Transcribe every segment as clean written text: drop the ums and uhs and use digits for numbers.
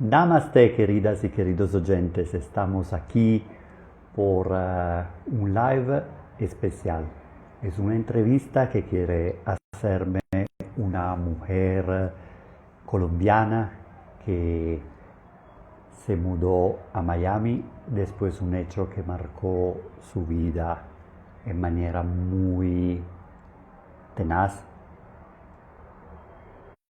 Namaste, queridas y queridos oyentes. Estamos aquí por un live especial. Es una entrevista que quiere hacerme una mujer colombiana que se mudó a Miami después de un hecho que marcó su vida en manera muy tenaz.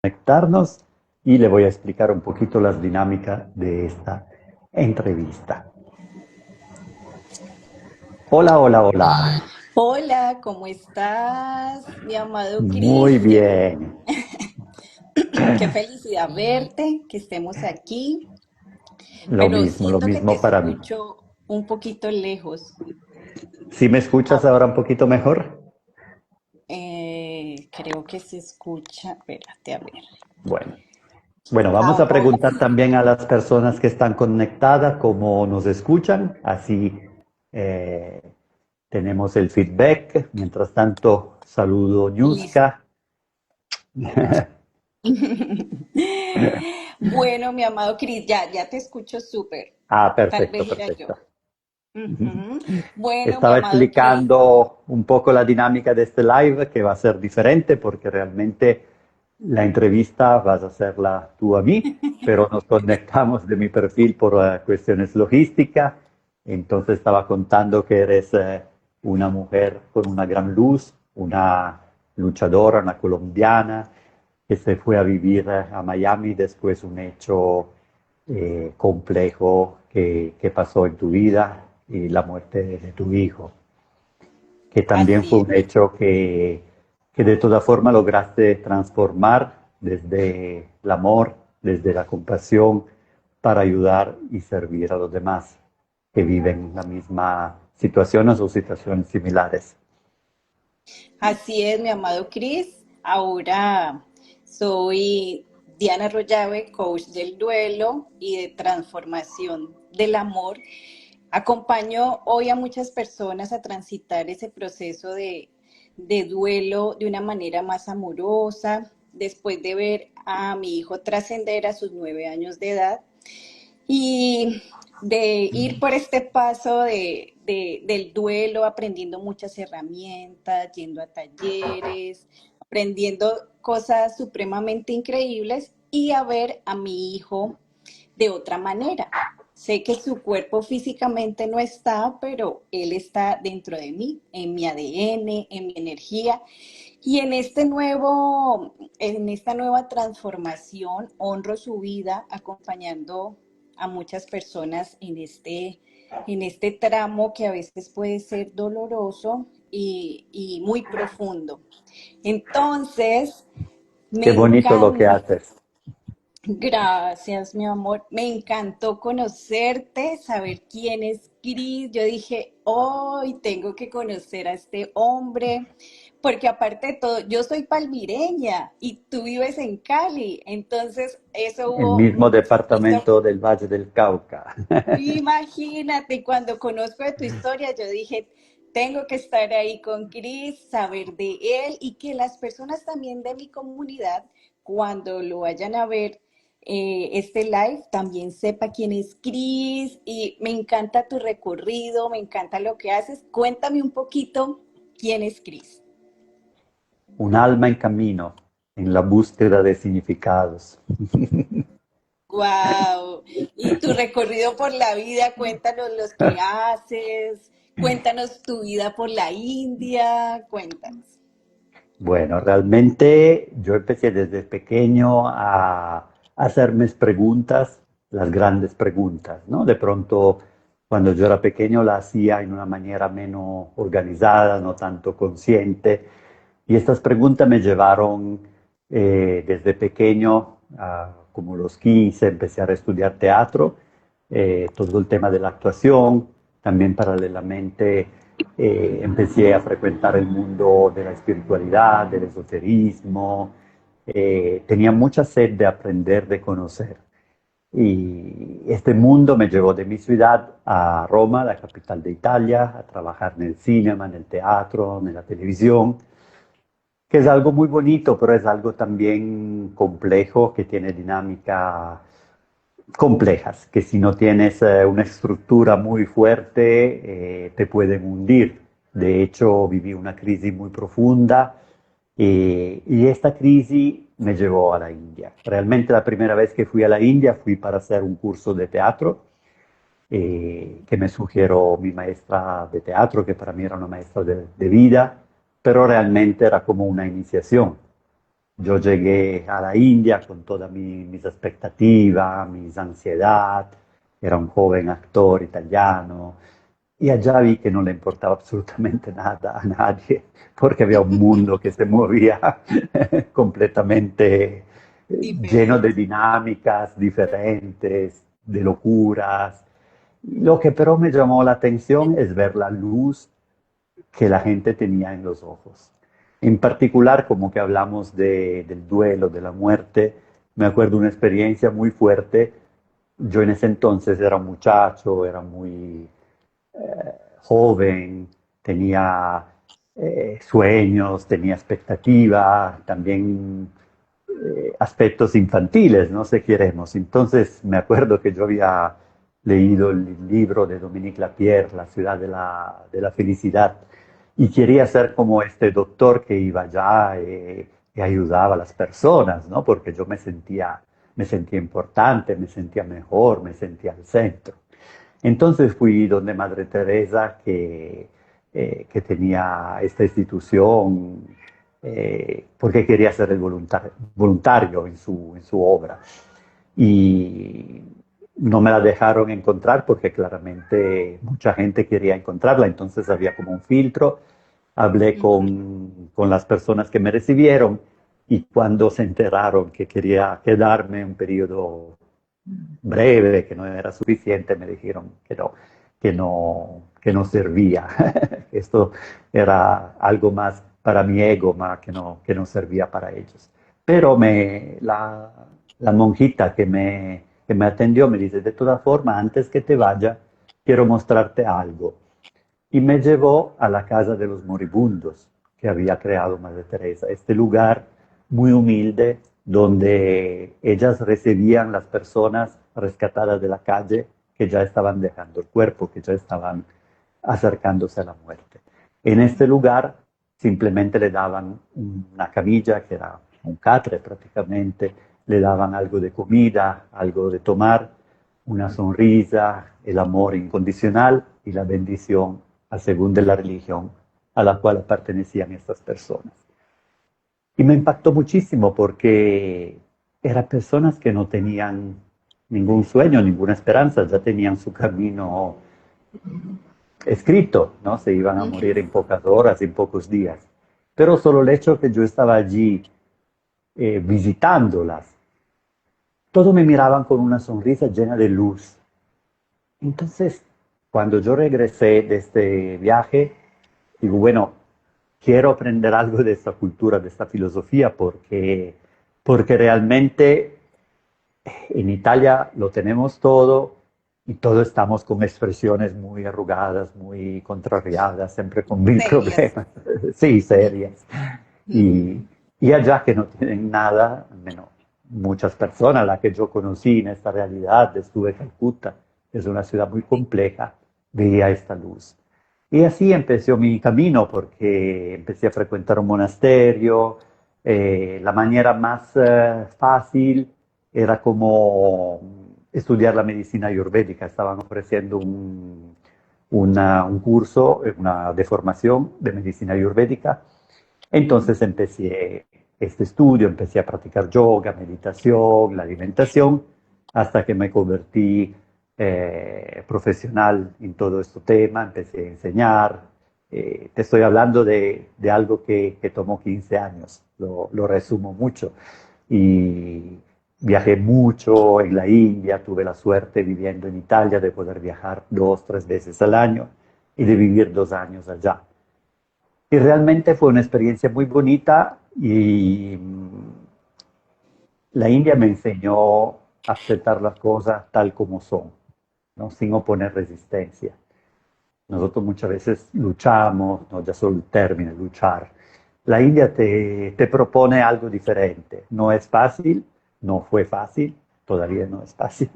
Conectarnos y le voy a explicar un poquito las dinámicas de esta entrevista. Hola, hola, hola. Hola, ¿cómo estás, mi amado Muy Cris? bien. Qué felicidad verte, que estemos aquí, pero Lo siento que te mismo para mí. escucho un poquito lejos. ¿Sí me escuchas A ahora ver, un poquito mejor? creo que se escucha, espérate, a ver. Bueno. Bueno, vamos a Ahora preguntar sí. también a las personas que están conectadas cómo nos escuchan. Así eh, tenemos el feedback. Mientras tanto, saludo Listo. Ñuska. Bueno, mi amado Cris, ya te escucho súper. Ah, Tal perfecto, vez era yo. perfecto. Ujú. Bueno, mi Estaba amado Cris. explicando un poco la dinámica de este live, que va a ser diferente porque realmente la entrevista vas a hacerla tú a mí, pero nos conectamos de mi perfil por cuestiones logísticas. Entonces estaba contando que eres una mujer con una gran luz, una luchadora, una colombiana, que se fue a vivir a Miami después de un hecho complejo que pasó en tu vida y la muerte de tu hijo, que también Así fue es. un hecho que de toda forma lograste transformar desde el amor, desde la compasión, para ayudar y servir a los demás que viven la misma situación o situaciones similares. Así es, mi amado Cris. Ahora soy Diana Rollave, coach del duelo y de transformación del amor. Acompaño hoy a muchas personas a transitar ese proceso de duelo de una manera más amorosa, después de ver a mi hijo trascender a sus 9 años de edad y de ir por este paso del duelo, aprendiendo muchas herramientas, yendo a talleres, aprendiendo cosas supremamente increíbles y a ver a mi hijo de otra manera. Sé que su cuerpo físicamente no está, pero él está dentro de mí, en mi ADN, en mi energía. Y en esta nueva transformación, honro su vida acompañando a muchas personas en este tramo que a veces puede ser doloroso y muy profundo. Entonces, me Qué bonito lo que encanta. haces. Gracias, mi amor. Me encantó conocerte, saber quién es Cris. Yo dije, hoy tengo que conocer a este hombre, porque aparte de todo, yo soy palmireña y tú vives en Cali. Entonces, eso El hubo mismo muchísimo. departamento del Valle del Cauca. Imagínate, cuando conozco de tu historia, yo dije, tengo que estar ahí con Cris, saber de él y que las personas también de mi comunidad, cuando lo vayan a ver este live, también sepa quién es Cris y me encanta tu recorrido, me encanta lo que haces. Cuéntame un poquito quién es Cris. Un alma en camino, en la búsqueda de significados. Wow. Y tu recorrido por la vida, cuéntanos los que haces, cuéntanos tu vida por la India, cuéntanos. Bueno, realmente yo empecé desde pequeño a hacerme preguntas, las grandes preguntas, ¿no? De pronto, cuando yo era pequeño la hacía en una manera menos organizada, no tanto consciente, y estas preguntas me llevaron desde pequeño, como los 15, empecé a estudiar teatro, todo el tema de la actuación, también paralelamente empecé a frecuentar el mundo de la espiritualidad, del esoterismo, tenía mucha sed de aprender, de conocer. Y este mundo me llevó de mi ciudad a Roma, la capital de Italia, a trabajar en el cine, en el teatro, en la televisión, que es algo muy bonito, pero es algo también complejo, que tiene dinámica complejas, que si no tienes una estructura muy fuerte te pueden hundir. De hecho, viví una crisis muy profunda y esta crisis me llevó a la India. Realmente la primera vez que fui a la India fui para hacer un curso de teatro que me sugirió mi maestra de teatro, que para mí era una maestra de vida, pero realmente era como una iniciación. Yo llegué a la India con todas mis expectativas, mis ansiedades, era un joven actor italiano y allá vi que no le importaba absolutamente nada a nadie, porque había un mundo que se movía completamente lleno de Diferente. dinámicas diferentes, de locuras. Lo que pero me llamó la atención es ver la luz que la gente tenía en los ojos. En particular, como que hablamos del duelo, de la muerte, me acuerdo una experiencia muy fuerte. Yo en ese entonces era un muchacho, era muy joven, tenía sueños, tenía expectativas, también aspectos infantiles, no sé, queremos. Entonces me acuerdo que yo había leído el libro de Dominique Lapierre, La ciudad de la felicidad, y quería ser como este doctor que iba allá y ayudaba a las personas, ¿no? Porque yo me sentía importante, me sentía mejor, me sentía al centro. Entonces fui donde Madre Teresa, que tenía esta institución, porque quería ser el voluntario en su obra. Y no me la dejaron encontrar porque claramente mucha gente quería encontrarla, entonces había como un filtro. Hablé Ujú. con las personas que me recibieron y cuando se enteraron que quería quedarme un periodo breve, que no era suficiente, me dijeron que no servía. Esto era algo más para mi ego, más que no servía para ellos. Pero la monjita que me atendió me dice, de todas formas, antes que te vaya, quiero mostrarte algo. Y me llevó a la casa de los moribundos que había creado Madre Teresa, este lugar muy humilde donde ellas recibían las personas rescatadas de la calle que ya estaban dejando el cuerpo, que ya estaban acercándose a la muerte. En este lugar simplemente le daban una camilla, que era un catre prácticamente, le daban algo de comida, algo de tomar, una sonrisa, el amor incondicional y la bendición a según de la religión a la cual pertenecían estas personas. Y me impactó muchísimo porque eran personas que no tenían ningún sueño, ninguna esperanza, ya tenían su camino escrito, ¿no? Se iban a morir Ujú. en pocas horas, en pocos días. Pero solo el hecho que yo estaba allí visitándolas, todos me miraban con una sonrisa llena de luz. Entonces, cuando yo regresé de este viaje, digo, bueno, quiero aprender algo de esta cultura, de esta filosofía, porque realmente en Italia lo tenemos todo y todos estamos con expresiones muy arrugadas, muy contrariadas, siempre con mil Serias. problemas, sí, serias. Y, Ujú. y allá que no tienen nada, menos muchas personas, las que yo conocí en esta realidad, estuve en Calcuta, es una ciudad muy compleja, veía esta luz. Y así empezó mi camino, porque empecé a frecuentar un monasterio. La manera más fácil era como estudiar la medicina ayurvédica. Estaban ofreciendo un curso, una de formación de medicina ayurvédica. Entonces empecé este estudio, empecé a practicar yoga, meditación, la alimentación, hasta que me convertí profesional en todo este tema, empecé a enseñar. Te estoy hablando de algo que tomó 15 años, lo resumo mucho. Y viajé mucho en la India, tuve la suerte viviendo en Italia de poder viajar 2, 3 veces al año y de vivir 2 años allá. Y realmente fue una experiencia muy bonita y la India me enseñó a aceptar las cosas tal como son, ¿no? Sin oponer resistencia. Nosotros muchas veces luchamos, no ya solo el término, luchar. La India te propone algo diferente. No es fácil, no fue fácil, todavía no es fácil,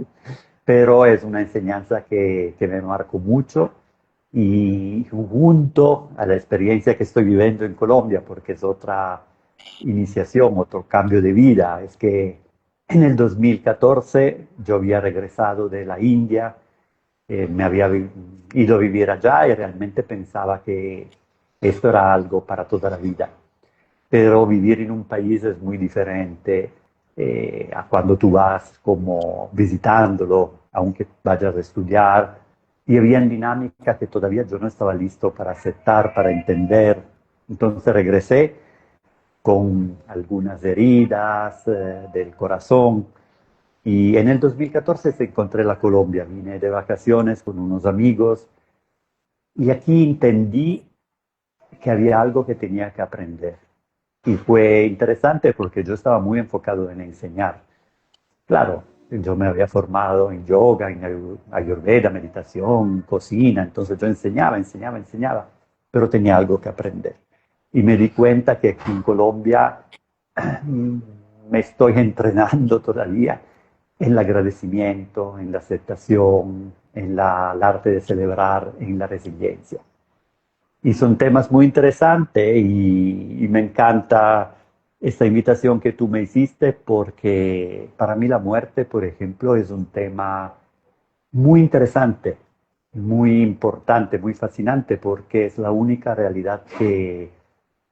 pero es una enseñanza que me marcó mucho y junto a la experiencia que estoy viviendo en Colombia, porque es otra iniciación, otro cambio de vida, es que en el 2014 yo había regresado de la India, me había ido a vivir allá y realmente pensaba que esto era algo para toda la vida. Pero vivir en un país es muy diferente a cuando tú vas como visitándolo, aunque vayas a estudiar. Y había dinámicas que todavía yo no estaba listo para aceptar, para entender. Entonces regresé con algunas heridas del corazón. Y en el 2014 se encontré la Colombia, vine de vacaciones con unos amigos y aquí entendí que había algo que tenía que aprender. Y fue interesante porque yo estaba muy enfocado en enseñar. Claro, yo me había formado en yoga, en ayurveda, meditación, cocina, entonces yo enseñaba, pero tenía algo que aprender. Y me di cuenta que aquí en Colombia me estoy entrenando todavía en el agradecimiento, en la aceptación, en el arte de celebrar, en la resiliencia. Y son temas muy interesantes y me encanta esta invitación que tú me hiciste porque para mí la muerte, por ejemplo, es un tema muy interesante, muy importante, muy fascinante porque es la única realidad que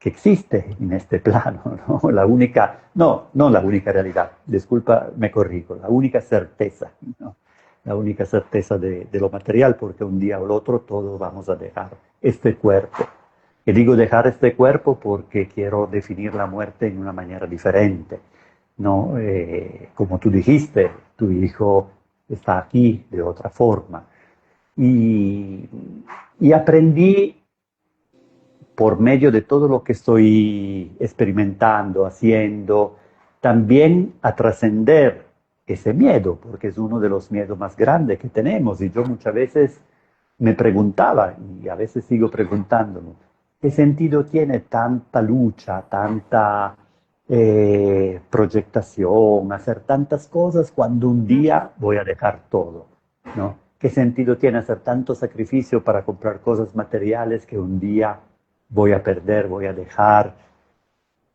existe en este plano, ¿no? La única, no, no la única realidad, disculpa, me corrijo, la única certeza, ¿no? La única certeza de lo material, porque un día o el otro todos vamos a dejar este cuerpo. Y digo dejar este cuerpo porque quiero definir la muerte en una manera diferente, ¿no? Como tú dijiste, tu hijo está aquí de otra forma. Y, y aprendí por medio de todo lo que estoy experimentando, haciendo, también a trascender ese miedo, porque es uno de los miedos más grandes que tenemos. Y yo muchas veces me preguntaba, y a veces sigo preguntándome, ¿qué sentido tiene tanta lucha, tanta proyectación, hacer tantas cosas cuando un día voy a dejar todo? ¿No? ¿Qué sentido tiene hacer tanto sacrificio para comprar cosas materiales que un día voy a perder, voy a dejar?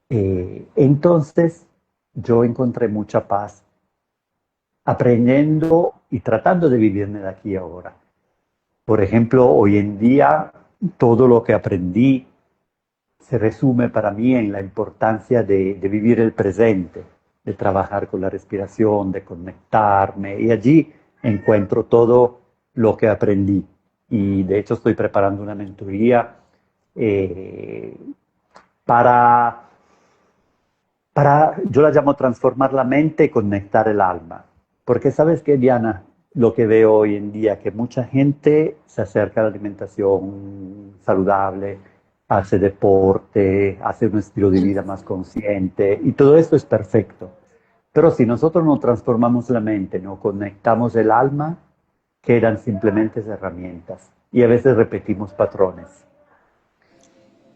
Entonces yo encontré mucha paz aprendiendo y tratando de vivirme de aquí ahora. Por ejemplo, hoy en día todo lo que aprendí se resume para mí en la importancia de vivir el presente, de trabajar con la respiración, de conectarme, y allí encuentro todo lo que aprendí. Y de hecho estoy preparando una mentoría eh, para, yo la llamo transformar la mente y conectar el alma. Porque sabes que, Diana, lo que veo hoy en día, que mucha gente se acerca a la alimentación saludable, hace deporte, hace un estilo de vida más consciente, y todo esto es perfecto. Pero si nosotros no transformamos la mente, no conectamos el alma, quedan simplemente herramientas. Y a veces repetimos patrones.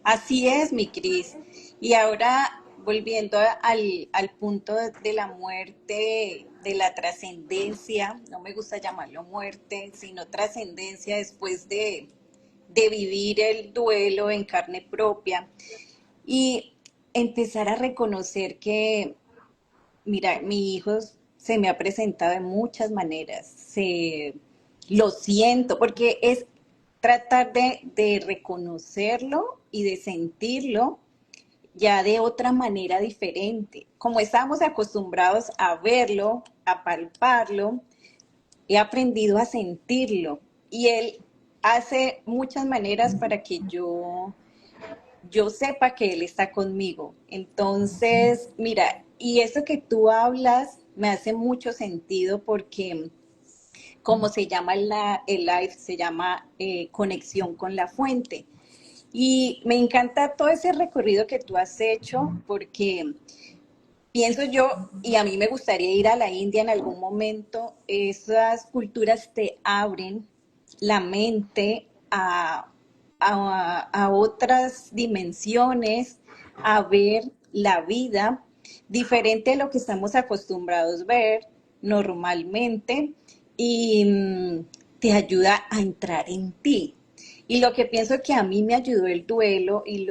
Así es, mi Cris. Y ahora, volviendo al punto de la muerte, de la trascendencia, no me gusta llamarlo muerte, sino trascendencia después de vivir el duelo en carne propia y empezar a reconocer que, mira, mi hijo se me ha presentado de muchas maneras, lo siento, porque es tratar de reconocerlo y de sentirlo ya de otra manera diferente. Como estábamos acostumbrados a verlo, a palparlo, he aprendido a sentirlo y él hace muchas maneras para que yo sepa que Él está conmigo. Entonces, mira, y eso que tú hablas me hace mucho sentido porque como se llama el live, se llama conexión con la fuente. Y me encanta todo ese recorrido que tú has hecho porque pienso yo, y a mí me gustaría ir a la India en algún momento, esas culturas te abren la mente a otras dimensiones, a ver la vida diferente a lo que estamos acostumbrados a ver. normalmente y te ayuda a entrar en ti. Y lo que pienso que a mí me ayudó el duelo y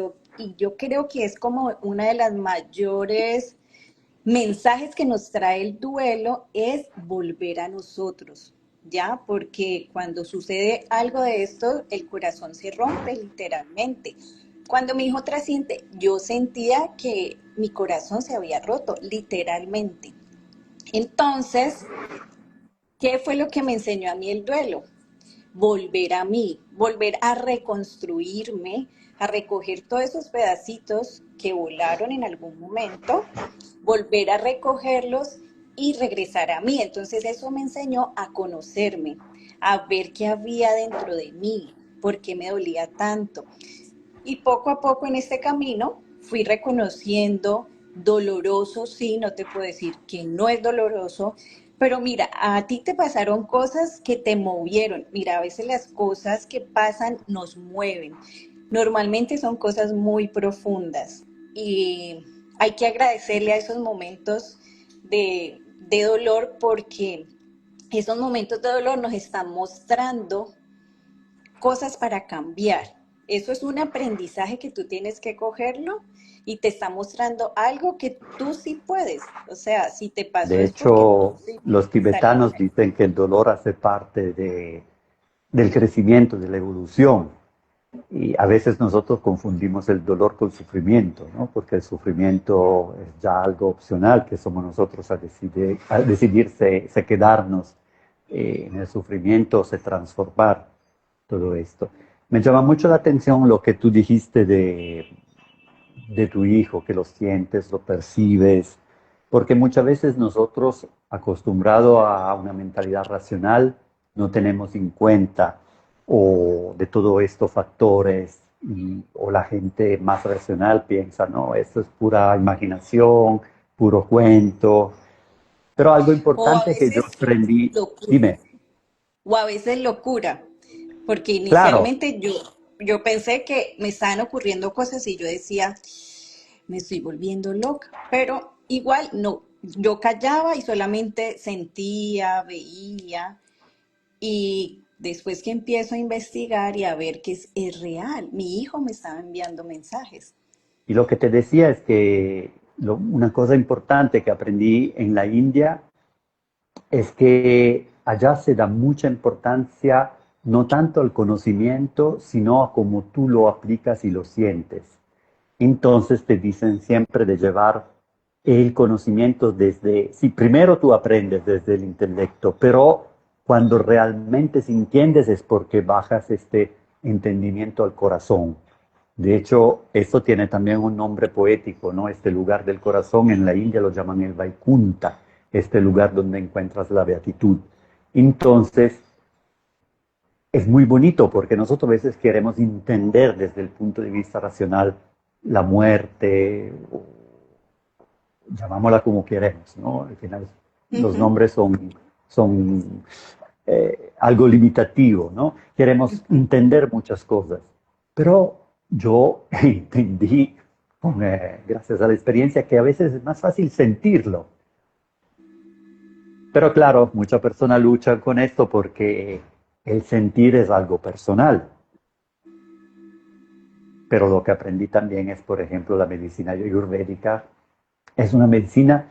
yo creo que es como una de las mayores mensajes que nos trae el duelo es volver a nosotros, ¿ya? Porque cuando sucede algo de esto, el corazón se rompe literalmente. Cuando mi hijo trasciende, yo sentía que mi corazón se había roto, literalmente. Entonces, ¿qué fue lo que me enseñó a mí el duelo? Volver a mí, volver a reconstruirme, a recoger todos esos pedacitos que volaron en algún momento, volver a recogerlos y regresar a mí. Entonces eso me enseñó a conocerme, a ver qué había dentro de mí, por qué me dolía tanto. Y poco a poco en este camino fui reconociendo doloroso, sí, no te puedo decir que no es doloroso, pero mira, a ti te pasaron cosas que te movieron. Mira, a veces las cosas que pasan nos mueven. Normalmente son cosas muy profundas y hay que agradecerle a esos momentos de dolor porque esos momentos de dolor nos están mostrando cosas para cambiar. Eso es un aprendizaje que tú tienes que cogerlo y te está mostrando algo que tú sí puedes. O sea, si te pasó De es porque tú hecho, sí los puedes salir tibetanos de ahí. dicen que el dolor hace parte del crecimiento, de la evolución. Y a veces nosotros confundimos el dolor con sufrimiento, ¿no? Porque el sufrimiento es ya algo opcional, que somos nosotros a decidirse se quedarnos en el sufrimiento o se transformar todo esto. Me llama mucho la atención lo que tú dijiste de tu hijo, que lo sientes, lo percibes, porque muchas veces nosotros, acostumbrados a una mentalidad racional, no tenemos en cuenta o de todos estos factores o la gente más racional piensa, no, esto es pura imaginación, puro cuento, pero algo O a importante que yo veces aprendí, locura. dime, O a veces locura. Porque claro, inicialmente yo pensé que me estaban ocurriendo cosas y yo decía, me estoy volviendo loca. Pero igual no. Yo callaba y solamente sentía, veía. Y después que empiezo a investigar y a ver que es real, mi hijo me estaba enviando mensajes. y lo que te decía es que una cosa importante que aprendí en la India es que allá se da mucha importancia no tanto al conocimiento, sino a cómo tú lo aplicas y lo sientes. Entonces te dicen siempre de llevar el conocimiento desde, si primero tú aprendes desde el intelecto, pero cuando realmente se entiendes es porque bajas este entendimiento al corazón. De hecho, esto tiene también un nombre poético, ¿no? Este lugar del corazón en la India lo llaman el Vaikunta, este lugar donde encuentras la beatitud. Entonces, es muy bonito porque nosotros a veces queremos entender desde el punto de vista racional la muerte, o llamámosla como queremos, ¿no? Al final los Ujú, nombres son algo limitativo, ¿no? Queremos ujú. entender muchas cosas, pero yo entendí, gracias a la experiencia, que a veces es más fácil sentirlo. Pero claro, muchas personas luchan con esto porque el sentir es algo personal. Pero lo que aprendí también es, por ejemplo, la medicina ayurvédica. Es una medicina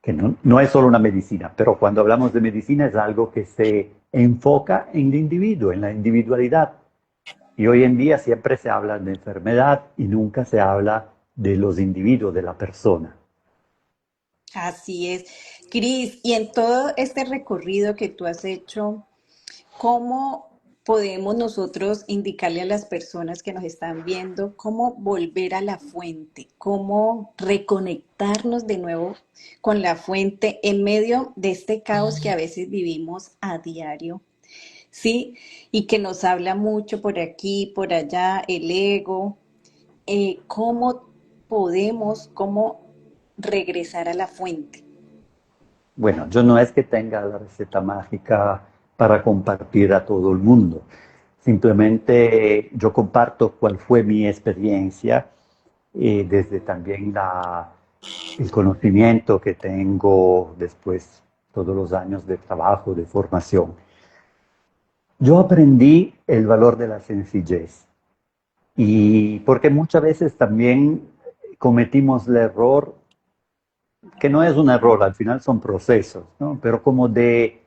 que no es solo una medicina, pero cuando hablamos de medicina es algo que se enfoca en el individuo, en la individualidad. Y hoy en día siempre se habla de enfermedad y nunca se habla de los individuos, de la persona. Así es. Cris, y en todo este recorrido que tú has hecho, ¿cómo podemos nosotros indicarle a las personas que nos están viendo cómo volver a la fuente, cómo reconectarnos de nuevo con la fuente en medio de este caos que a veces vivimos a diario? ¿Sí? Y que nos habla mucho por aquí, por allá, el ego. ¿Cómo podemos, cómo regresar a la fuente? Bueno, yo no es que tenga la receta mágica para compartir a todo el mundo. Simplemente yo comparto cuál fue mi experiencia, desde también el conocimiento que tengo después todos los años de trabajo, de formación. Yo aprendí el valor de la sencillez y porque muchas veces también cometimos el error, que no es un error, al final son procesos, ¿no? Pero como de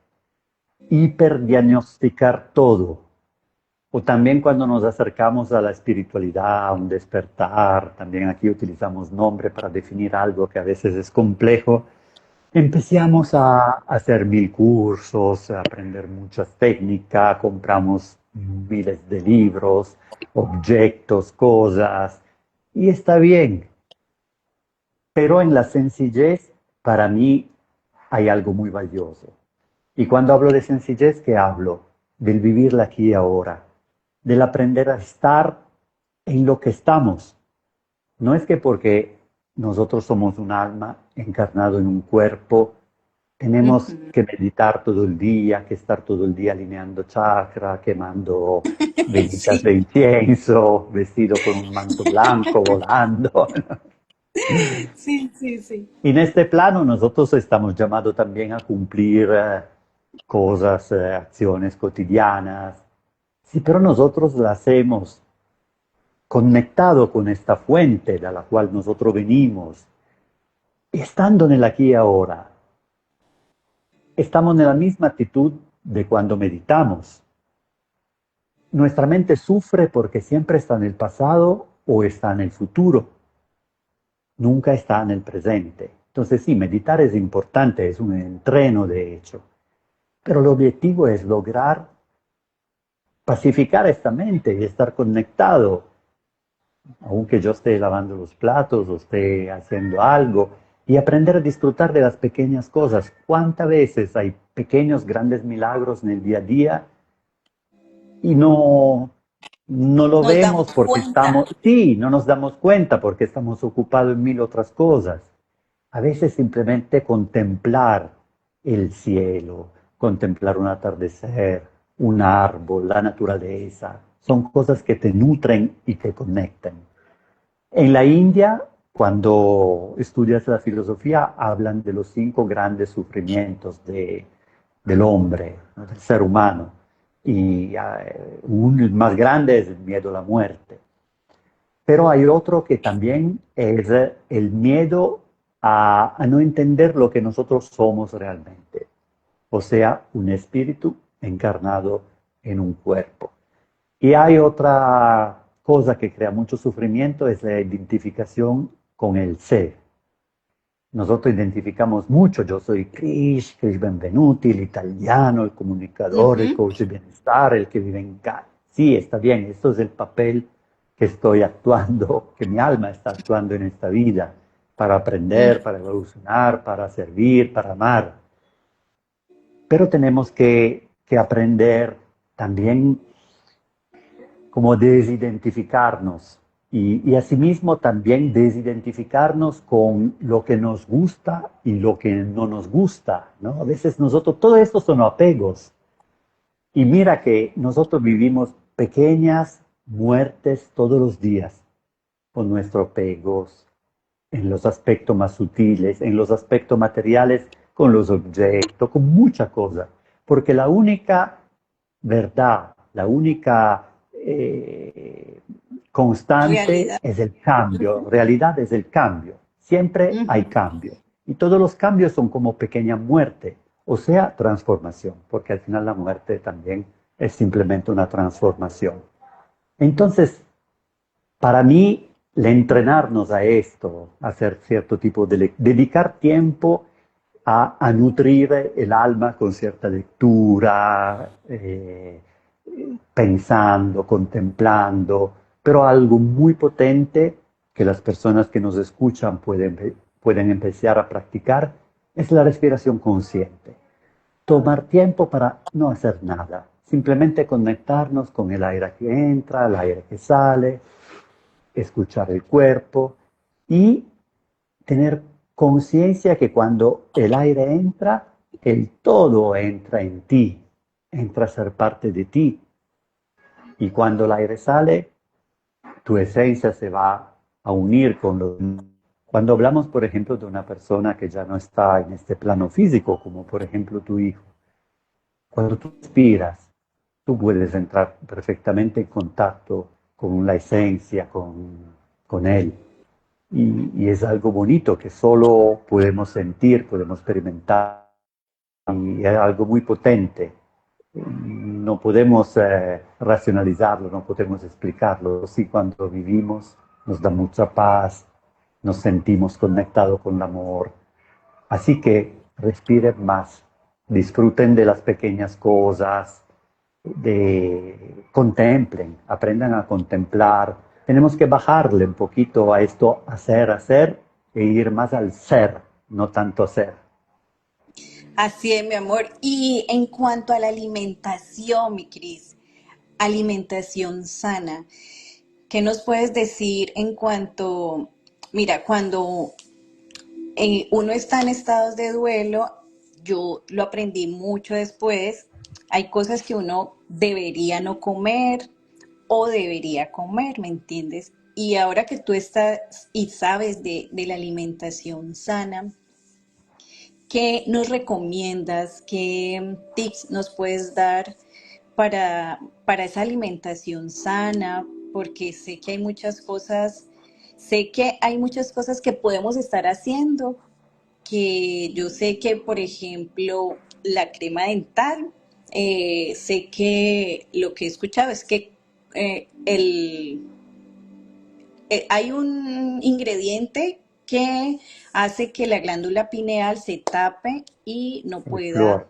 hiperdiagnosticar todo. O también cuando nos acercamos a la espiritualidad, a un despertar, también aquí utilizamos nombre para definir algo que a veces es complejo, empezamos a hacer mil cursos, a aprender muchas técnicas, compramos miles de libros, objetos, cosas, y está bien. Pero en la sencillez, para mí, hay algo muy valioso. Y cuando hablo de sencillez, ¿qué hablo? Del vivir aquí y ahora, del aprender a estar en lo que estamos. No es que porque nosotros somos un alma encarnado en un cuerpo, tenemos Ujú. que meditar todo el día, que estar todo el día alineando chakra, quemando velitas de Sí, incienso, vestido con un manto blanco, volando. sí, sí, sí. Y en este plano nosotros estamos llamados también a cumplir cosas, acciones cotidianas. Sí, pero nosotros las hacemos conectado con esta fuente de la cual nosotros venimos, estando en el aquí y ahora. Estamos en la misma actitud de cuando meditamos. Nuestra mente sufre porque siempre está en el pasado o está en el futuro, nunca está en el presente. Entonces sí, meditar es importante, es un entreno de hecho, pero el objetivo es lograr pacificar esta mente y estar conectado, aunque yo esté lavando los platos o esté haciendo algo, y aprender a disfrutar de las pequeñas cosas. ¿Cuántas veces hay pequeños, grandes milagros en el día a día y no lo Nos damos vemos porque cuenta. estamos, sí, no nos damos cuenta porque estamos ocupados en mil otras cosas? A veces simplemente contemplar el cielo, contemplar un atardecer, un árbol, la naturaleza, son cosas que te nutren y te conectan. En la India, cuando estudias la filosofía, hablan de los 5 grandes sufrimientos del hombre, ¿no? Del ser humano. Y el más grande es el miedo a la muerte. Pero hay otro que también es el miedo a no entender lo que nosotros somos realmente. O sea, un espíritu encarnado en un cuerpo. Y hay otra cosa que crea mucho sufrimiento, es la identificación con el ser. Nosotros identificamos mucho, yo soy Krish Benvenuti, el italiano, el comunicador, el Ujú. coach de bienestar, el que vive en Cali. Sí, está bien, esto es el papel que estoy actuando, que mi alma está actuando en esta vida, para aprender, para evolucionar, para servir, para amar. Pero tenemos que aprender también como desidentificarnos y asimismo también desidentificarnos con lo que nos gusta y lo que no nos gusta, ¿no? A veces nosotros, todo esto son apegos. Y mira que nosotros vivimos pequeñas muertes todos los días con nuestros apegos, en los aspectos más sutiles, en los aspectos materiales, con los objetos, con mucha cosa. Porque la única verdad, la única constante Realidad. es el cambio, realidad es el cambio. Siempre hay Ujú. cambio. Y todos los cambios son como pequeña muerte, o sea, transformación, porque al final la muerte también es simplemente una transformación. Entonces, para mí, el entrenarnos a esto, a hacer cierto tipo de dedicar tiempo a nutrir el alma con cierta lectura, pensando, contemplando, pero algo muy potente que las personas que nos escuchan pueden empezar a practicar es la respiración consciente. Tomar tiempo para no hacer nada, simplemente conectarnos con el aire que entra, el aire que sale, escuchar el cuerpo y tener conciencia que cuando el aire entra, el todo entra en ti, entra a ser parte de ti. Y cuando el aire sale, tu esencia se va a unir con lo Cuando hablamos, por ejemplo, de una persona que ya no está en este plano físico, como por ejemplo tu hijo, cuando tú respiras, tú puedes entrar perfectamente en contacto con la esencia, con él. Y es algo bonito que solo podemos sentir, podemos experimentar, y es algo muy potente. No podemos racionalizarlo, no podemos explicarlo. Sí, cuando vivimos nos da mucha paz, nos sentimos conectados con el amor. Así que respiren más, disfruten de las pequeñas cosas, contemplen, aprendan a contemplar. Tenemos que bajarle un poquito a esto, hacer, e ir más al ser, no tanto hacer. Así es, mi amor. Y en cuanto a la alimentación, mi Cris, alimentación sana, ¿qué nos puedes decir en cuanto, mira, cuando uno está en estados de duelo, yo lo aprendí mucho después, hay cosas que uno debería no comer o debería comer, ¿me entiendes? Y ahora que tú estás y sabes de la alimentación sana, ¿qué nos recomiendas? ¿Qué tips nos puedes dar para esa alimentación sana? Porque sé que hay muchas cosas que podemos estar haciendo, que yo sé que, por ejemplo, la crema dental, sé que lo que he escuchado es que hay un ingrediente que hace que la glándula pineal se tape y no El pueda, flor.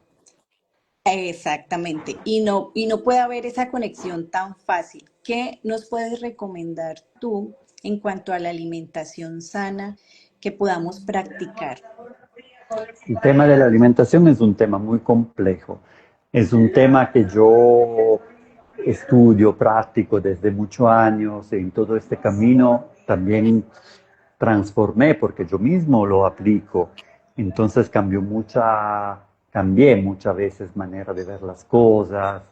exactamente, y no puede haber esa conexión tan fácil. ¿Qué nos puedes recomendar tú en cuanto a la alimentación sana que podamos practicar? El tema de la alimentación es un tema muy complejo. Es un tema que yo estudio, practico desde muchos años y en todo este camino también transformé porque yo mismo lo aplico. Entonces cambié muchas veces manera de ver las cosas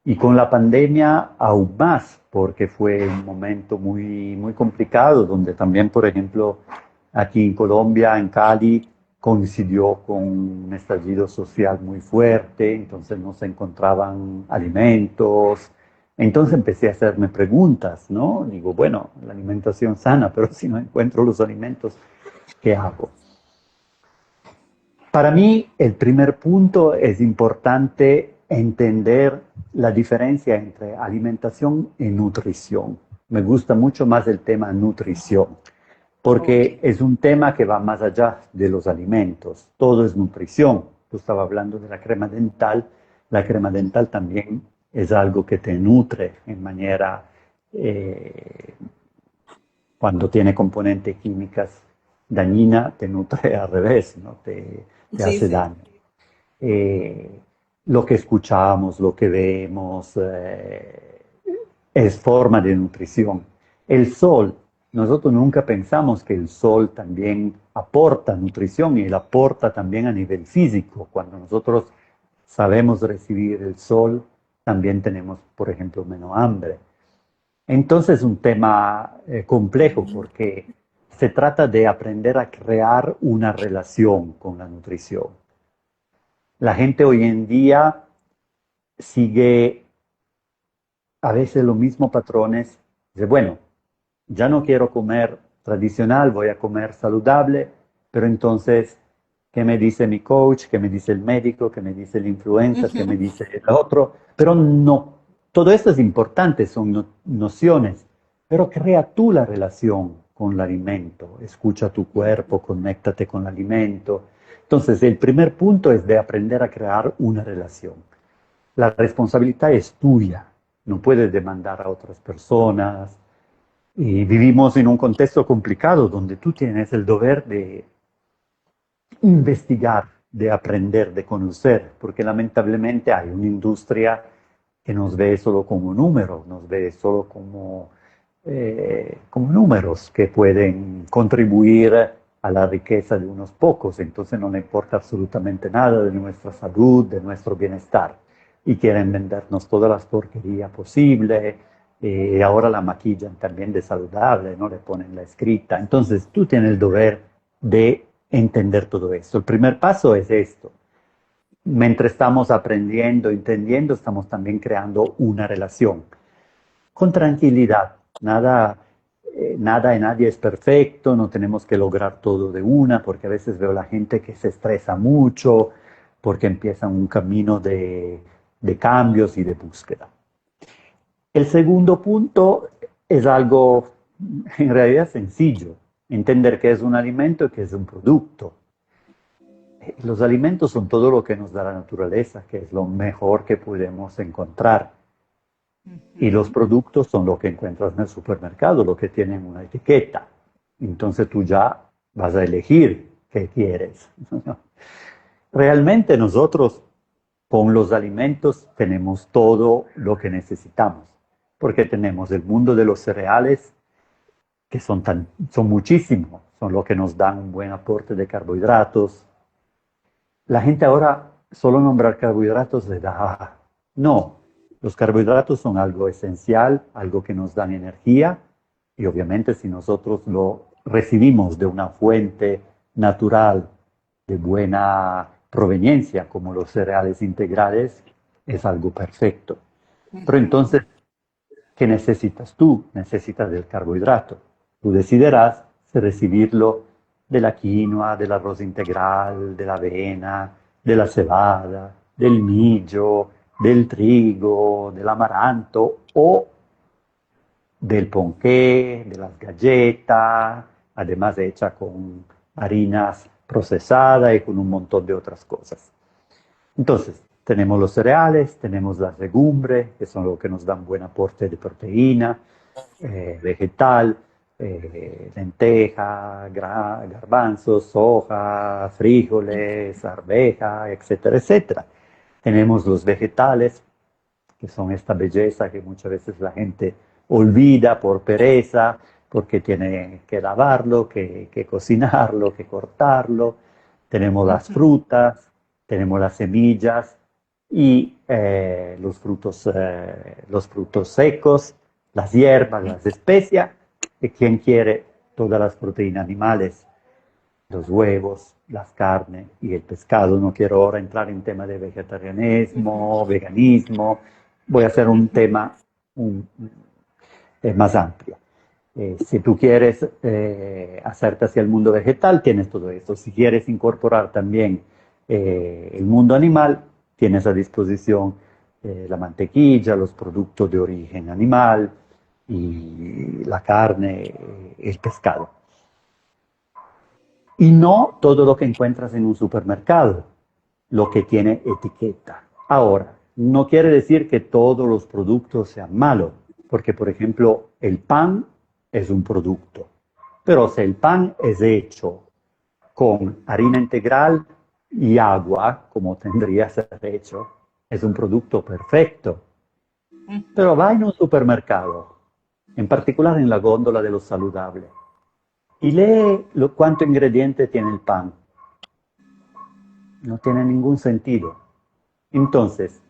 y con la pandemia aún más porque fue un momento muy complicado donde también, por ejemplo, aquí en Colombia, en Cali, coincidió con un estallido social muy fuerte, entonces no se encontraban alimentos. Entonces empecé a hacerme preguntas, ¿no? Digo, bueno, la alimentación sana, pero si no encuentro los alimentos, ¿qué hago? Para mí, el primer punto es importante entender la diferencia entre alimentación y nutrición. Me gusta mucho más el tema nutrición, Ok. porque es un tema que va más allá de los alimentos. Todo es nutrición. Tú estabas hablando de la crema dental. La crema dental también es algo que te nutre en manera, eh, cuando tiene componentes químicas dañinas, te nutre al revés, ¿no? Te Sí, hace sí. daño. Eh, lo que escuchamos, lo que vemos, es forma de nutrición. El sol, nosotros nunca pensamos que el sol también aporta nutrición y él aporta también a nivel físico. Cuando nosotros sabemos recibir el sol, también tenemos, por ejemplo, menos hambre. Entonces es un tema complejo porque se trata de aprender a crear una relación con la nutrición. La gente hoy en día sigue a veces los mismos patrones. Dice, bueno, ya no quiero comer tradicional, voy a comer saludable, pero entonces, ¿qué me dice mi coach? ¿Qué me dice el médico? ¿Qué me dice el influencer? ¿Qué me Ujú. dice el otro? Pero no, todo esto es importante, son nociones, pero crea tú la relación con el alimento, escucha tu cuerpo, conéctate con el alimento. Entonces, el primer punto es de aprender a crear una relación. La responsabilidad es tuya, no puedes demandar a otras personas. Y vivimos en un contexto complicado donde tú tienes el deber de investigar, de aprender, de conocer, porque lamentablemente hay una industria que nos ve solo como números, nos ve solo como números que pueden contribuir a la riqueza de unos pocos, entonces no le importa absolutamente nada de nuestra salud, de nuestro bienestar, y quieren vendernos todas las porquerías posibles, ahora la maquillan también de saludable, ¿no? Le ponen la escrita. Entonces tú tienes el deber de entender todo esto. El primer paso es esto. Mientras estamos aprendiendo, entendiendo, estamos también creando una relación con tranquilidad. Nada y nadie es perfecto, no tenemos que lograr todo de una, porque a veces veo la gente que se estresa mucho, porque empiezan un camino de cambios y de búsqueda. El segundo punto es algo en realidad sencillo, entender qué es un alimento y qué es un producto. Los alimentos son todo lo que nos da la naturaleza, que es lo mejor que podemos encontrar. Y los productos son lo que encuentras en el supermercado, lo que tienen una etiqueta. Entonces tú ya vas a elegir qué quieres. Realmente nosotros con los alimentos tenemos todo lo que necesitamos, porque tenemos el mundo de los cereales, que son muchísimos, son lo que nos dan un buen aporte de carbohidratos. La gente ahora solo nombrar carbohidratos le da... No, los carbohidratos son algo esencial, algo que nos dan energía y obviamente si nosotros lo recibimos de una fuente natural de buena proveniencia como los cereales integrales, es algo perfecto. Pero entonces, ¿qué necesitas tú? Necesitas del carbohidrato. Tú decidirás si recibirlo de la quinoa, del arroz integral, de la avena, de la cebada, del millo, del trigo, del amaranto o del ponqué, de las galletas, además hecha con harinas procesadas y con un montón de otras cosas. Entonces, tenemos los cereales, tenemos las legumbres, que son lo que nos dan buen aporte de proteína, vegetal, lenteja, garbanzos, soja, frijoles, arveja, etcétera, etcétera. Tenemos los vegetales, que son esta belleza que muchas veces la gente olvida por pereza, porque tiene que lavarlo, que cocinarlo, que cortarlo. Tenemos las frutas, tenemos las semillas y los frutos secos, las hierbas, las especias, y quien quiere todas las proteínas animales, los huevos, las carnes y el pescado. No quiero ahora entrar en tema de vegetarianismo, veganismo, voy a hacer un tema más amplio. Si tú quieres hacerte hacia el mundo vegetal, tienes todo esto. Si quieres incorporar también el mundo animal, tienes a disposición la mantequilla, los productos de origen animal y la carne, el pescado. Y no todo lo que encuentras en un supermercado, lo que tiene etiqueta. Ahora, no quiere decir que todos los productos sean malos, porque por ejemplo el pan es un producto, pero si el pan es hecho con harina integral y agua, como tendría que ser hecho, es un producto perfecto. Pero va en un supermercado, en particular en la góndola de lo saludable, y lee cuánto ingrediente tiene el pan. No tiene ningún sentido. Entonces,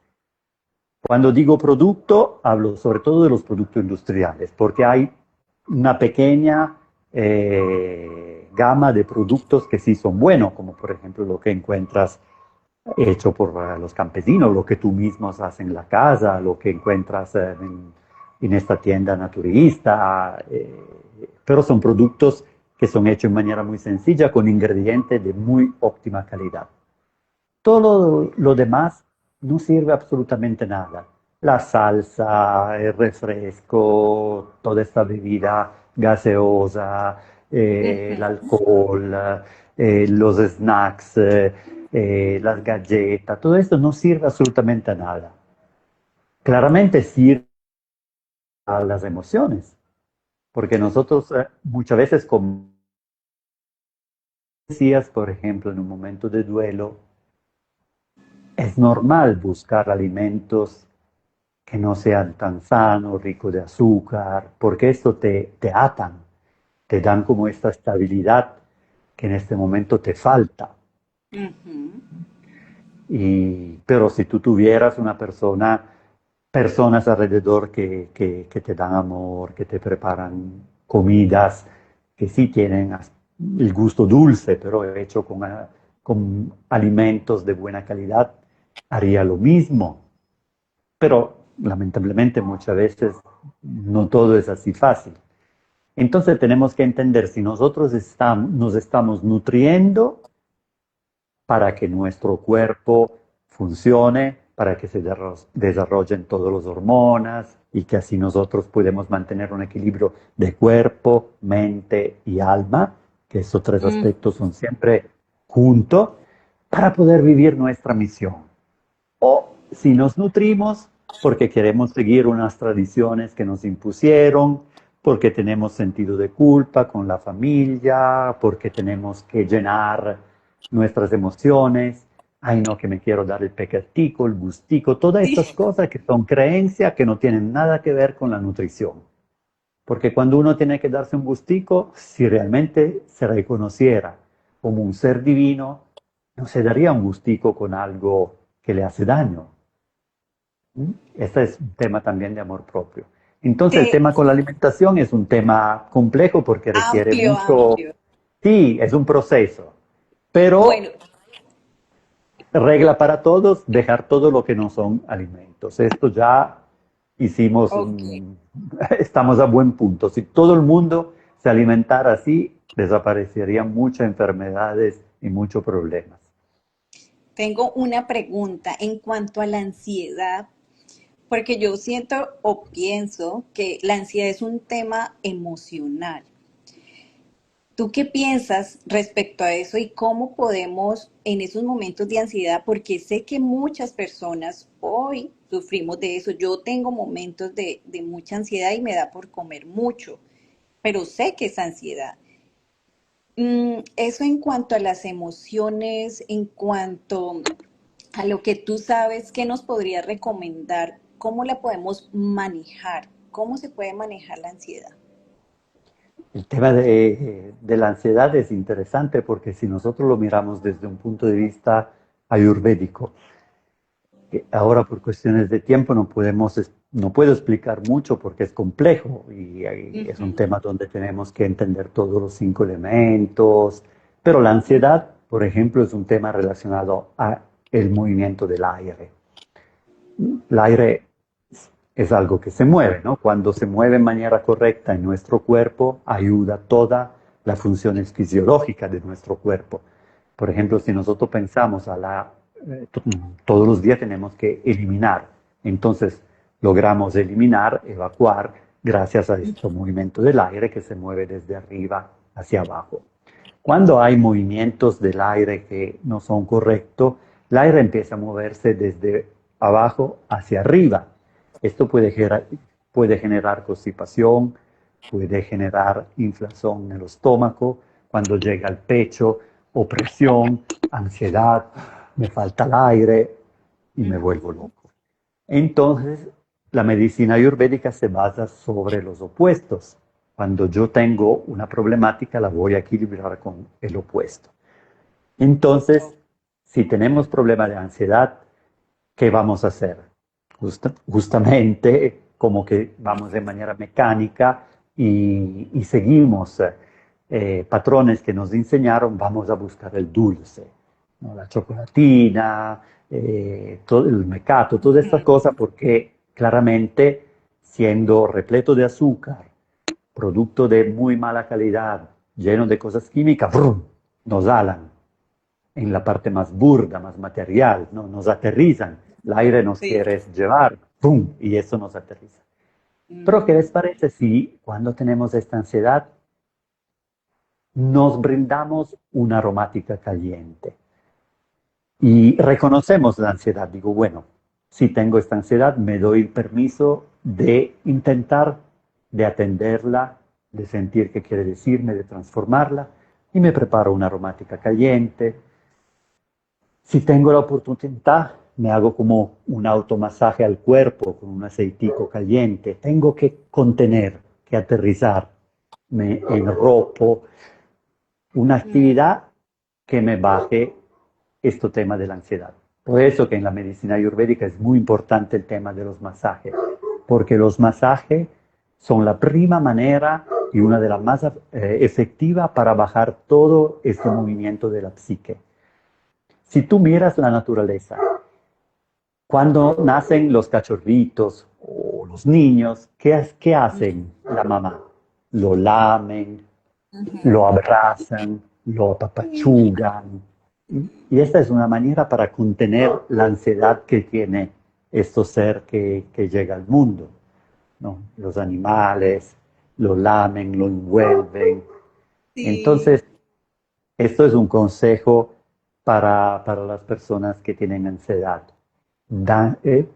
cuando digo producto, hablo sobre todo de los productos industriales, porque hay una pequeña gama de productos que sí son buenos, como por ejemplo lo que encuentras hecho por los campesinos, lo que tú mismo haces en la casa, lo que encuentras en esta tienda naturista, pero son productos que son hechos de manera muy sencilla, con ingredientes de muy óptima calidad. Todo lo demás no sirve absolutamente nada. La salsa, el refresco, toda esta bebida gaseosa, el alcohol, los snacks, las galletas, todo esto no sirve absolutamente a nada. Claramente sirve a las emociones, porque nosotros muchas veces, como decías, por ejemplo, en un momento de duelo, es normal buscar alimentos que no sean tan sanos, ricos de azúcar, porque esto te atan, te dan como esta estabilidad que en este momento te falta. Pero si tú tuvieras una persona personas alrededor que te dan amor, que te preparan comidas que sí tienen el gusto dulce, pero hecho con alimentos de buena calidad, haría lo mismo. Pero lamentablemente muchas veces no todo es así fácil. Entonces tenemos que entender si nosotros nos estamos nutriendo para que nuestro cuerpo funcione, para que se desarrollen todas las hormonas y que así nosotros podemos mantener un equilibrio de cuerpo, mente y alma, que esos tres Mm, aspectos son siempre juntos, para poder vivir nuestra misión. O si nos nutrimos porque queremos seguir unas tradiciones que nos impusieron, porque tenemos sentido de culpa con la familia, porque tenemos que llenar nuestras emociones. Ay, no, que me quiero dar el pecatico, el gustico, todas estas sí. cosas que son creencias que no tienen nada que ver con la nutrición. Porque cuando uno tiene que darse un gustico, si realmente se reconociera como un ser divino, no se daría un gustico con algo que le hace daño. ¿Mm? Este es un tema también de amor propio. Entonces el tema con la alimentación es un tema complejo porque requiere Amplio, mucho, amplio. sí, es un proceso, pero Bueno, regla para todos, dejar todo lo que no son alimentos. Esto ya hicimos, ok. estamos a buen punto. Si todo el mundo se alimentara así, desaparecerían muchas enfermedades y muchos problemas. Tengo una pregunta en cuanto a la ansiedad, porque yo siento o pienso que la ansiedad es un tema emocional. ¿Tú qué piensas respecto a eso y cómo podemos en esos momentos de ansiedad? Porque sé que muchas personas hoy sufrimos de eso. Yo tengo momentos de mucha ansiedad y me da por comer mucho, pero sé que es ansiedad. Eso en cuanto a las emociones, en cuanto a lo que tú sabes, ¿qué nos podría recomendar? ¿Cómo la podemos manejar? ¿Cómo se puede manejar la ansiedad? El tema de la ansiedad es interesante porque si nosotros lo miramos desde un punto de vista ayurvédico, que ahora por cuestiones de tiempo no puedo explicar mucho porque es complejo y es un Ujú. tema donde tenemos que entender todos los 5 elementos, pero la ansiedad, por ejemplo, es un tema relacionado a el movimiento del aire. El aire es algo que se mueve, ¿no? Cuando se mueve en manera correcta en nuestro cuerpo, ayuda toda la funciones fisiológicas de nuestro cuerpo. Por ejemplo, si nosotros pensamos todos los días tenemos que eliminar, entonces logramos eliminar, evacuar, gracias a este movimiento del aire que se mueve desde arriba hacia abajo. Cuando hay movimientos del aire que no son correctos, el aire empieza a moverse desde abajo hacia arriba. Esto puede generar constipación, puede generar inflación en el estómago, cuando llega al pecho, opresión, ansiedad, me falta el aire y me vuelvo loco. Entonces, la medicina ayurvédica se basa sobre los opuestos. Cuando yo tengo una problemática, la voy a equilibrar con el opuesto. Entonces, si tenemos problema de ansiedad, ¿qué vamos a hacer? Justamente como que vamos de manera mecánica y seguimos patrones que nos enseñaron, vamos a buscar el dulce, ¿no? La chocolatina, todo el mecato, toda esta cosa, porque claramente siendo repleto de azúcar, producto de muy mala calidad, lleno de cosas químicas, ¡brum!, nos alan en la parte más burda, más material, ¿no? Nos aterrizan, el aire nos Sí. quiere llevar, ¡pum!, y eso nos aterriza. Pero ¿qué les Mm, parece si cuando tenemos esta ansiedad nos brindamos una aromática caliente y reconocemos la ansiedad? Digo, bueno, si tengo esta ansiedad, me doy el permiso de intentar, de atenderla, de sentir qué quiere decirme, de transformarla, y me preparo una aromática caliente. Si tengo la oportunidad, me hago como un automasaje al cuerpo con un aceitico caliente. Tengo que contener, que aterrizar. Me enropo. Una mm. actividad que me baje este tema de la ansiedad. Por eso que en la medicina ayurvédica es muy importante el tema de los masajes, porque los masajes son la prima manera y una de las más efectivas para bajar todo este movimiento de la psique. Si tú miras la naturaleza, cuando nacen los cachorritos o los niños, ¿qué hacen la mamá? Lo lamen, lo abrazan, lo Sí. apapachugan. Y esta es una manera para contener la ansiedad que tiene este ser que llega al mundo, ¿no? Los animales lo lamen, lo envuelven. Sí. Entonces, esto es un consejo para las personas que tienen ansiedad. Da- eh,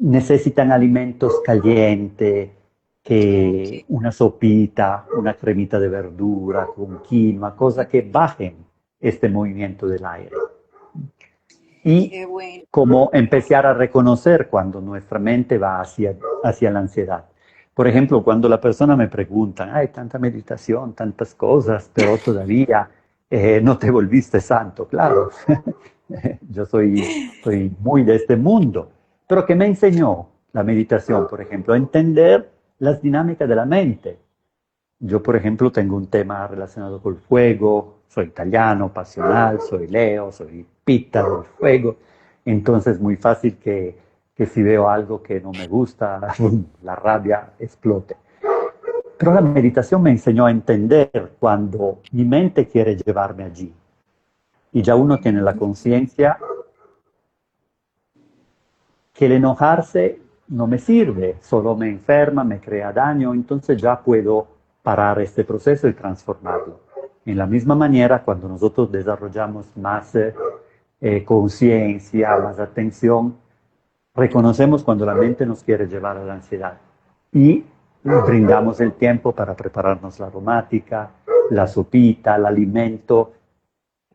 Necesitan alimentos calientes, Ok. que una sopita, una cremita de verdura con quinoa, cosas que bajen este movimiento del aire. Y Qué bueno. como empezar a reconocer cuando nuestra mente va hacia la ansiedad. Por ejemplo, cuando la persona me pregunta, hay tanta meditación, tantas cosas, pero todavía no te volviste santo, claro. Yo soy muy de este mundo, pero que me enseñó la meditación, por ejemplo, a entender las dinámicas de la mente. Yo, por ejemplo, tengo un tema relacionado con el fuego, soy italiano, pasional, soy Leo, soy Pitta del fuego, entonces es muy fácil que si veo algo que no me gusta, la rabia explote. Pero la meditación me enseñó a entender cuando mi mente quiere llevarme allí. Y ya uno tiene la conciencia que el enojarse no me sirve, solo me enferma, me crea daño, entonces ya puedo parar este proceso y transformarlo. En la misma manera, cuando nosotros desarrollamos más conciencia, más atención, reconocemos cuando la mente nos quiere llevar a la ansiedad y brindamos el tiempo para prepararnos la aromática, la sopita, el alimento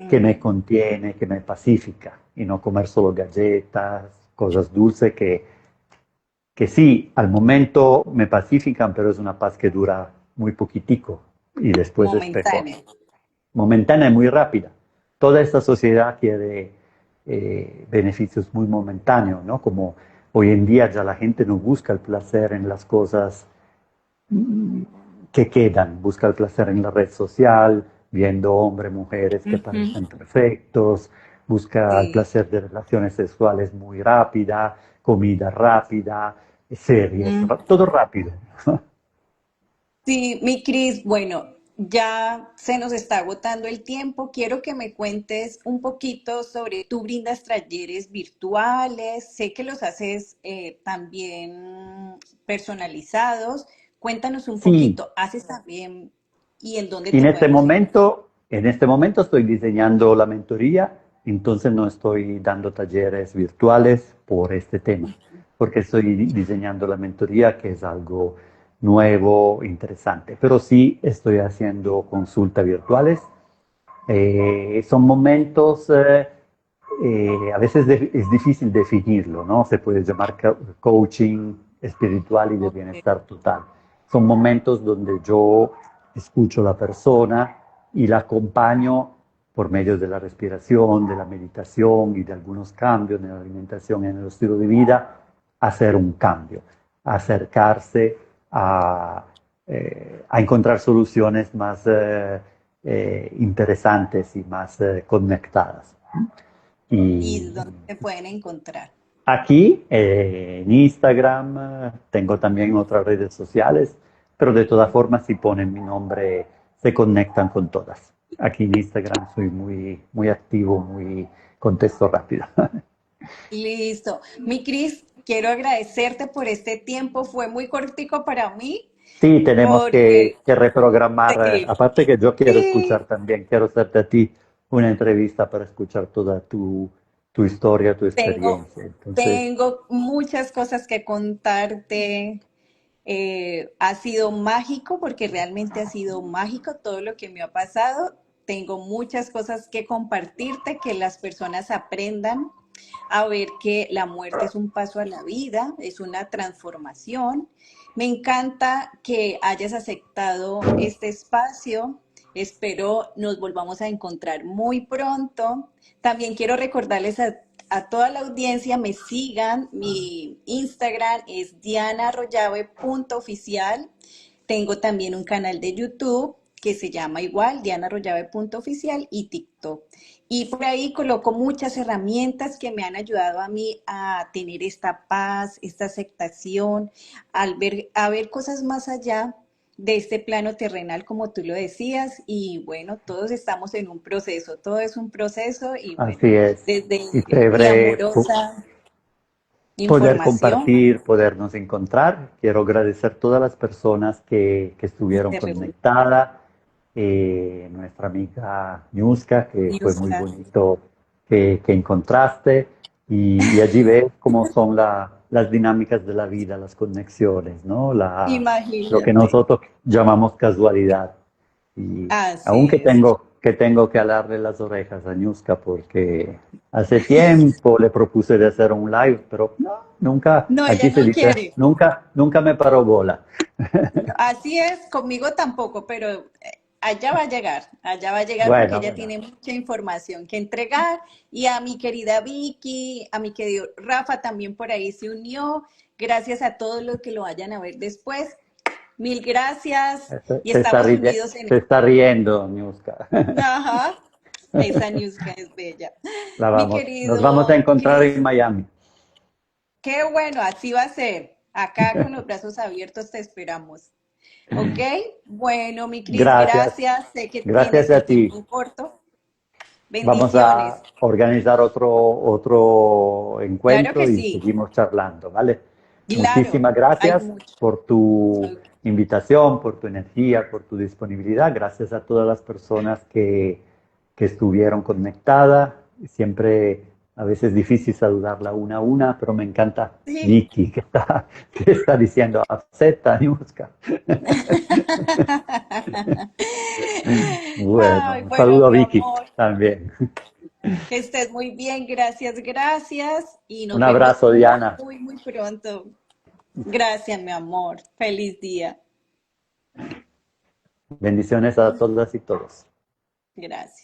que me Mm, contiene, que me pacifica, y no comer solo galletas, cosas dulces que sí, al momento me pacifican, pero es una paz que dura muy poquitico y después es peor. momentáneo. Momentánea y muy rápida. Toda esta sociedad quiere beneficios muy momentáneos, ¿no? Como hoy en día ya la gente no busca el placer en las cosas que quedan, busca el placer en la red social, viendo hombres, mujeres que Ujú. parecen perfectos, busca el Sí. placer de relaciones sexuales muy rápida, comida rápida, series, todo rápido. Sí, mi Cris, bueno, ya se nos está agotando el tiempo. Quiero que me cuentes un poquito sobre, tú brindas talleres virtuales, sé que los haces también personalizados. Cuéntanos un Sí, poquito, ¿haces también y en dónde y te podemos encontrar? en este momento estoy diseñando la mentoría, entonces no estoy dando talleres virtuales por este tema, porque estoy diseñando la mentoría, que es algo nuevo, interesante, pero sí estoy haciendo consultas virtuales. Son momentos, a veces es difícil definirlo, ¿no? Se puede llamar coaching espiritual y de Ok. bienestar total. Son momentos donde yo escucho a la persona y la acompaño por medio de la respiración, de la meditación y de algunos cambios en la alimentación y en el estilo de vida, a hacer un cambio, a acercarse a, a encontrar soluciones más interesantes y más conectadas. ¿Y Y dónde te pueden encontrar? aquí en Instagram, tengo también otras redes sociales, pero de todas formas si ponen mi nombre se conectan con todas. Aquí en Instagram soy muy activo, muy contesto rápido. Listo. Mi Cris, quiero agradecerte por este tiempo. Fue muy cortico para mí Sí, tenemos porque que reprogramar, sí, aparte que yo quiero escuchar sí, también, quiero hacerte a ti una entrevista para escuchar toda tu historia, tu tengo, experiencia. Entonces, tengo muchas cosas que contarte. Ha sido mágico porque realmente ha sido mágico todo lo que me ha pasado. Tengo muchas cosas que compartirte, que las personas aprendan a ver que la muerte es un paso a la vida, es una transformación. Me encanta que hayas aceptado este espacio Espero nos volvamos a encontrar muy pronto. También quiero recordarles a toda la audiencia, me sigan, mi Instagram es dianarroyave.oficial. Tengo también un canal de YouTube que se llama igual, dianarroyave.oficial y TikTok. Y por ahí coloco muchas herramientas que me han ayudado a mí a tener esta paz, esta aceptación, a ver cosas más allá de este plano terrenal, como tú lo decías. Y bueno, todos estamos en un proceso, todo es un proceso y bueno, Así es. desde Y mi chévere amorosa poder información, compartir, podernos encontrar. Quiero agradecer a todas las personas que estuvieron te reúno. conectadas. Nuestra amiga Ñuska, que fue muy Yusca, bonito que encontraste. Y allí ves cómo son las dinámicas de la vida, las conexiones, ¿no? Lo que imagínate, nosotros llamamos casualidad. Y así aunque es. tengo que alarle las orejas a Ñuska porque hace tiempo le propuse de hacer un live, pero no, nunca, No, ella aquí se no dice, quiere. nunca me paró bola. No, así es, conmigo tampoco, pero allá va a llegar porque Bueno, ella bueno, tiene mucha información que entregar y a mi querida Vicky, a mi querido Rafa también por ahí se unió. Gracias a todos los que lo vayan a ver después. Mil gracias y estamos unidos en se está esto. riendo, Ñuska. Ajá, esa news que es bella. Mi Nos vamos a querido encontrar en Cris, Miami. qué bueno, así va a ser. Acá con los brazos abiertos te esperamos. ¿Ok? Bueno, mi Cris, Gracias, gracias. Sé que gracias tienes a el ti. tiempo corto. Vamos Bendiciones. a organizar otro Claro encuentro que y sí. seguimos charlando, ¿vale? Claro, Muchísimas hay gracias mucho. por tu Ok. invitación, por tu energía, por tu disponibilidad. Gracias a todas las personas que estuvieron conectadas. Siempre a veces difícil saludarla una a una, pero me encanta Sí. Vicky, que está diciendo acepta, Niuska. Bueno, Ay, un bueno, saludo a mi Vicky amor, también. que estés muy bien. Gracias, gracias. Y Un nos vemos abrazo, Diana. muy pronto. Gracias, mi amor. Feliz día. Bendiciones a todas y todos. Gracias.